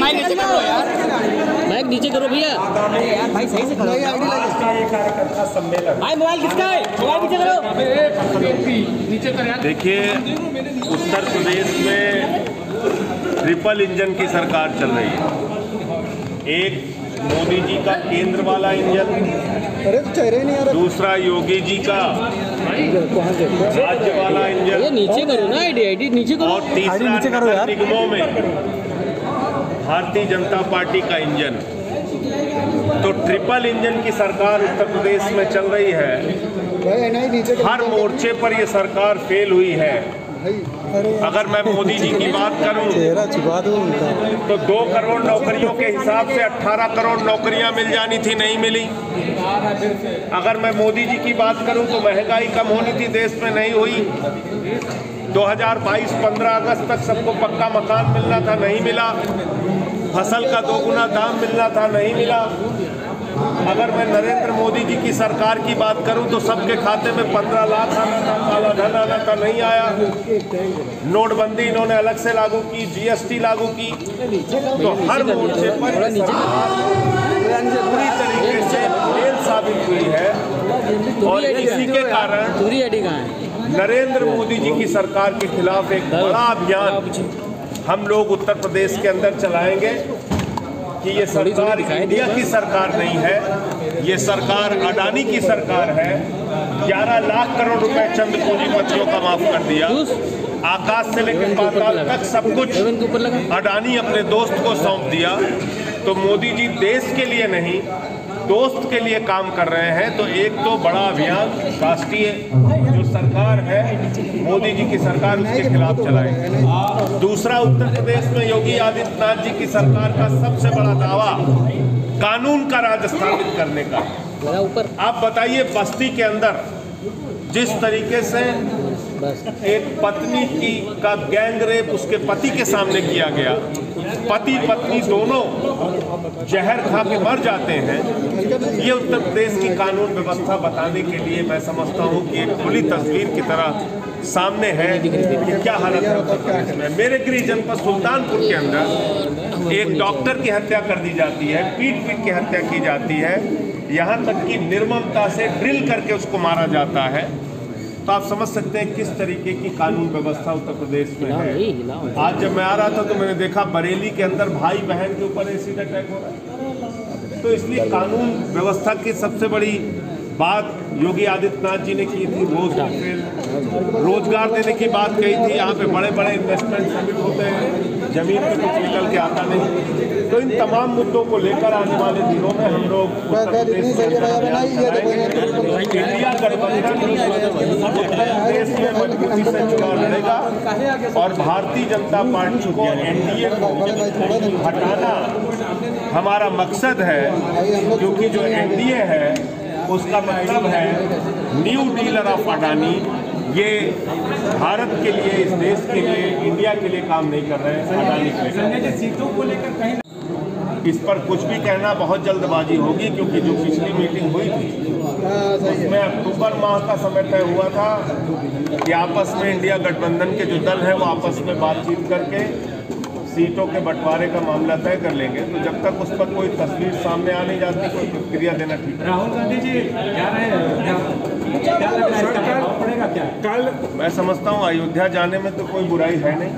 Mic नीचे करो यार, माइक नीचे करो भैया। यार भाई सही से करो। कार्यकर्ता सम्मेलन भाई मोबाइल किसका है? मोबाइल नीचे करो, नीचे कर यार। देखिए, उत्तर प्रदेश में ट्रिपल इंजन की सरकार चल रही है। एक मोदी जी का केंद्र वाला इंजन, दूसरा योगी जी का राज्य वाला इंजन, ये नीचे करो ना, आईडी नीचे करो, और तीसरा नगर निगमों में भारतीय जनता पार्टी का इंजन। तो ट्रिपल इंजन की सरकार उत्तर प्रदेश में चल रही है। हर मोर्चे पर ये सरकार फेल हुई है। अगर मैं मोदी जी की बात करूं तो 2 करोड़ नौकरियों के हिसाब से 18 करोड़ नौकरियां मिल जानी थी, नहीं मिली। अगर मैं मोदी जी की बात करूं तो महंगाई कम होनी थी, देश में नहीं हुई। 2022 15 अगस्त तक सबको पक्का मकान मिलना था, नहीं मिला। फसल का 2 गुना दाम मिलना था, नहीं मिला। अगर मैं नरेंद्र मोदी जी की सरकार की बात करूं तो सबके खाते में 15 लाख आना था, काला धन आना था, नहीं आया। नोटबंदी इन्होंने अलग से लागू की, जीएसटी लागू की। तो हर मोर्चे पर पूरी तरीके से फेल साबित हुई है। और इसी के कारण नरेंद्र मोदी जी की सरकार के खिलाफ एक बड़ा अभियान हम लोग उत्तर प्रदेश के अंदर चलाएंगे कि ये सरकार इंडिया की सरकार नहीं है, ये सरकार अडानी की सरकार है। 11 लाख करोड़ रुपए चंद पूंजीपतियों का माफ कर दिया। आकाश से लेकर पाताल तक सब कुछ अडानी अपने दोस्त को सौंप दिया। तो मोदी जी देश के लिए नहीं, दोस्त के लिए काम कर रहे हैं। तो एक तो बड़ा अभियान राष्ट्रीय जो सरकार है मोदी जी की सरकार, उसके खिलाफ चलाएंगे। दूसरा, उत्तर प्रदेश में योगी आदित्यनाथ जी की सरकार का सबसे बड़ा दावा कानून का राज स्थापित करने का। आप बताइए, बस्ती के अंदर जिस तरीके से एक पत्नी का गैंग रेप उसके पति के सामने किया गया, पति पत्नी दोनों जहर खा के मर जाते हैं, ये उत्तर प्रदेश की कानून व्यवस्था बताने के लिए मैं समझता हूँ कि एक खुली तस्वीर की तरह सामने है कि क्या हालत है उत्तर प्रदेश में। मेरे गृह जनपद सुल्तानपुर के अंदर एक डॉक्टर की हत्या कर दी जाती है, पीट के हत्या की जाती है, यहाँ तक कि निर्ममता से ड्रिल करके उसको मारा जाता है। तो आप समझ सकते हैं किस तरीके की कानून व्यवस्था उत्तर प्रदेश में है। आज जब मैं आ रहा था तो मैंने देखा बरेली के अंदर भाई बहन के ऊपर एसिड अटैक हो रहा है। तो इसलिए कानून व्यवस्था की सबसे बड़ी बात योगी आदित्यनाथ जी ने की थी। रोजगार देने की बात कही थी। यहाँ पे बड़े बड़े इन्वेस्टमेंट समिट होते हैं, जमीन पे कुछ निकल के आता नहीं। तो इन तमाम मुद्दों को लेकर आने वाले दिनों में हम लोग इंडिया गठबंधन उत्तर प्रदेश में मजबूती से चुनाव लड़ेगा और भारतीय जनता पार्टी को एनडीए को हटाना हमारा मकसद है। क्योंकि जो एनडीए है उसका मतलब है न्यू डीलर ऑफ अडानी। ये भारत के लिए, इस देश के लिए, इंडिया के लिए काम नहीं कर रहे हैं, अडानी के लिए। सीटों को लेकर कहीं इस पर कुछ भी कहना बहुत जल्दबाजी होगी, क्योंकि जो पिछली मीटिंग हुई थी उसमें अक्टूबर माह का समय तय हुआ था कि आपस में इंडिया गठबंधन के जो दल हैं वो आपस में बातचीत करके सीटों के बंटवारे का मामला तय कर लेंगे। तो जब तक उस पर कोई तस्वीर सामने आ नहीं जाती, कोई प्रतिक्रिया देना ठीक है। राहुल गांधी जी क्या रहे कल मैं समझता हूँ अयोध्या जाने में तो कोई बुराई है नहीं।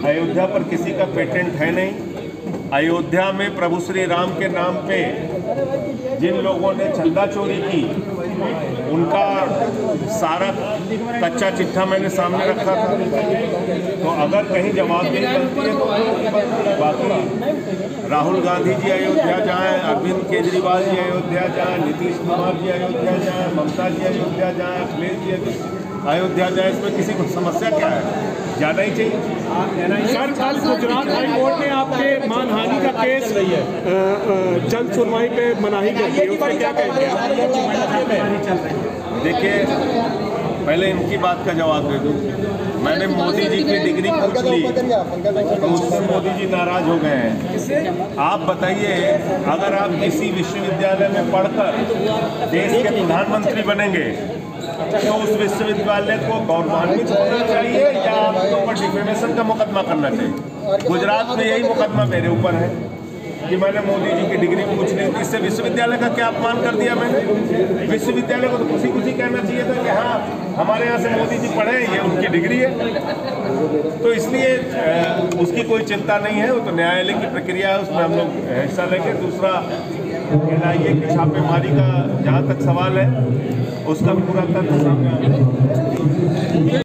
अयोध्या पर किसी का पेटेंट है नहीं। अयोध्या में प्रभु श्री राम के नाम पे जिन लोगों ने चंदा चोरी की उनका सारा कच्चा चिट्ठा मैंने सामने रखा था। तो अगर कहीं जवाबदेही बनती है तो बाकी राहुल गांधी जी अयोध्या जाएं, अरविंद केजरीवाल जी अयोध्या जाएं, नीतीश कुमार जी अयोध्या जाएं, ममता जी अयोध्या जाएं, अखिलेश जी अयोध्या जाएं, इसमें किसी को समस्या क्या है? जाना ही चाहिए। सर, कल गुजरात हाई कोर्ट ने आपके मानहानि का केस जल्द सुनवाई पे मनाही कर दी, उसमें क्या कहेंगे? देखिए, पहले इनकी बात का जवाब दे दूं। मैंने मोदी जी की डिग्री पूछ ली तो उससे मोदी जी नाराज हो गए हैं। आप बताइए, अगर आप किसी विश्वविद्यालय में पढ़कर देश के प्रधानमंत्री बनेंगे तो उस विश्वविद्यालय को गौरवान्वित होना चाहिए या आपके ऊपर डिफेमेशन का मुकदमा करना चाहिए? गुजरात में यही मुकदमा मेरे ऊपर है कि मैंने मोदी जी की डिग्री पूछ ली थी। इससे विश्वविद्यालय का क्या अपमान कर दिया मैंने? विश्वविद्यालय को तो खुशी कहना चाहिए था कि हाँ हमारे यहाँ से मोदी जी पढ़े, ये उनकी डिग्री है। तो इसलिए उसकी कोई चिंता नहीं है, वो तो न्यायालय की प्रक्रिया है, उसमें हम लोग हिस्सा लेंगे। दूसरा NIA की छापेमारी का जहाँ तक सवाल है उसका पूरा तथ्य सामने आ रहा है।